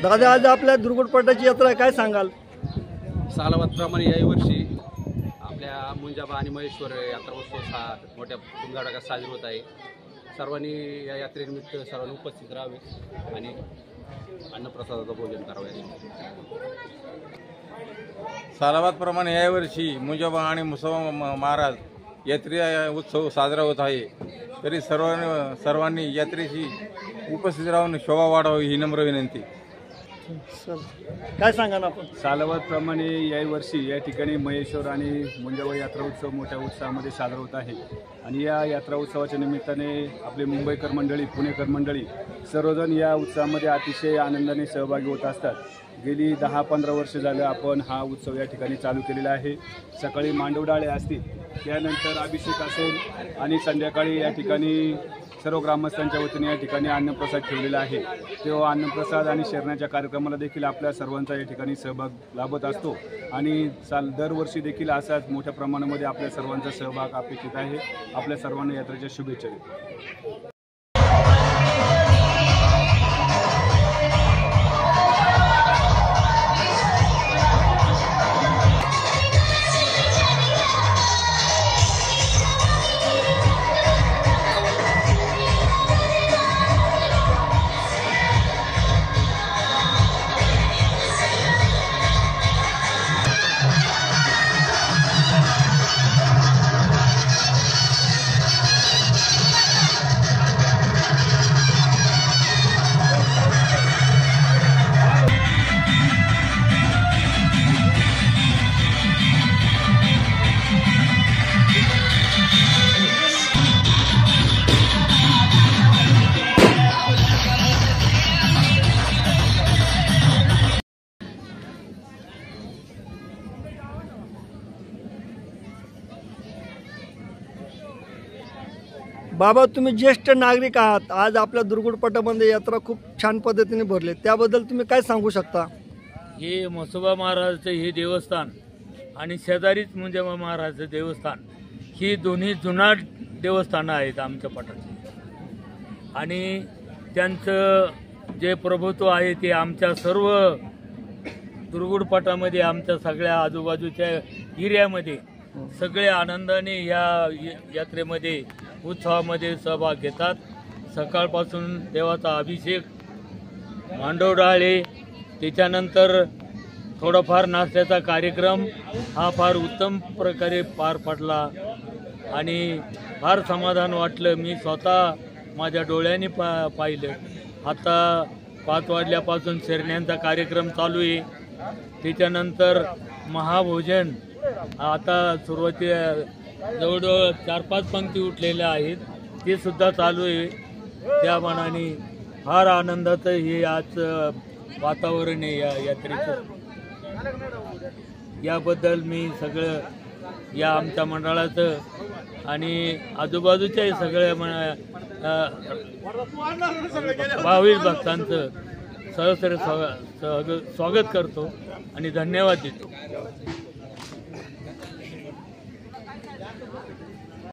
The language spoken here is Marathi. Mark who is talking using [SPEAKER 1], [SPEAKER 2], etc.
[SPEAKER 1] दादा आज आपल्या दुर्गुडपाटाची यात्रा आहे, काय सांगाल?
[SPEAKER 2] सालाबादप्रमाणे याही वर्षी आपल्या मुंजाबा आणि महेश्वर यात्रा उत्सव मोठ्या धुमधडाक्यात साजरा होत आहे। सर्वांनी या यात्रेनिमित्त सर्वांनी उपस्थित राहावे आणि अन्नप्रसादाचं भोजन करावे।
[SPEAKER 3] सालाबादप्रमाणे यावर्षी मुंजाबा आणि मुसवा महाराज यात्रे उत्सव साजरा होत आहे, तरी सर्वांनी यात्रेची उपस्थित राहून शोभा वाढावी ही नम्र विनंती।
[SPEAKER 1] काय सांगा ना आपण?
[SPEAKER 4] सालाबादप्रमाणे याही वर्षी या ठिकाणी महेश्वर आणि मुंजाबा यात्रा उत्सव मोठ्या उत्साहामध्ये साजरा होत आहे आणि या यात्रा उत्सवाच्या निमित्ताने आपले मुंबईकर मंडळी, पुणेकर मंडळी सर्वजण या उत्सवामध्ये अतिशय आनंदाने सहभागी होत असतात। गेली 10-15 वर्ष झालं आपण हा उत्सव या ठिकाणी चालू केलेला आहे। सकाळी मांडवडाळे असतील, त्यानंतर अभिषेक असेल आणि संध्याकाळी या ठिकाणी सर्व ग्रामस्थांच्या वतीने या ठिकाणी अन्नप्रसाद ठेवलेला आहे। तेव्हा अन्नप्रसाद आणि शरणाच्या कार्यक्रमाला देखील आपल्या सर्वांचा या ठिकाणी सहभाग लाभत असतो आणि दरवर्षी देखील असाच मोठ्या प्रमाणामध्ये आपल्या सर्वांचा सहभाग अपेक्षित आहे। आपल्या सर्वांना यात्रेच्या शुभेच्छा देतो।
[SPEAKER 1] बाबा, तुम्ही ज्येष्ठ नागरिक आहात, आज आपल्या दुर्गुडपाटामध्ये यात्रा खूप छान पद्धतीने भरली, त्याबद्दल तुम्ही काय सांगू शकता?
[SPEAKER 5] हे म्हसोबा महाराजाचं हे देवस्थान आणि शेजारीच मुंजाबा महाराजाचं देवस्थान ही दोन्ही जुनाट देवस्थानं आहेत आमच्या पटाची आणि त्यांचं जे प्रभुत्व आहे ते आमच्या सर्व दुर्गुडपाटामध्ये, आमच्या सगळ्या आजूबाजूच्या एरियामध्ये सगळे आनंदाने या यात्रेमध्ये उत्सवामध्ये सहभाग घेतात। सकाळपासून देवाचा अभिषेक, मांडवडाळे, त्याच्यानंतर थोडाफार नाश्त्याचा कार्यक्रम हा फार उत्तम प्रकारे पार पडला आणि फार समाधान वाटलं। मी स्वतः माझ्या डोळ्यांनी पाहिलं। आता 5 वाजल्यापासून शरण्यांचा कार्यक्रम चालू आहे, त्याच्यानंतर महाभोजन आता सुरुवातीला जवळजवळ 4-5 पंक्ती उठलेल्या आहेत, ते सुद्धा चालू आहे। त्या मानाने फार आनंदाचं हे आज वातावरण आहे या यात्रेचं। याबद्दल मी सगळं या आमच्या मंडळाचं आणि आजूबाजूच्याही सगळ्या भाविक भक्तांचं सहस्र स्वागत करतो आणि धन्यवाद देतो।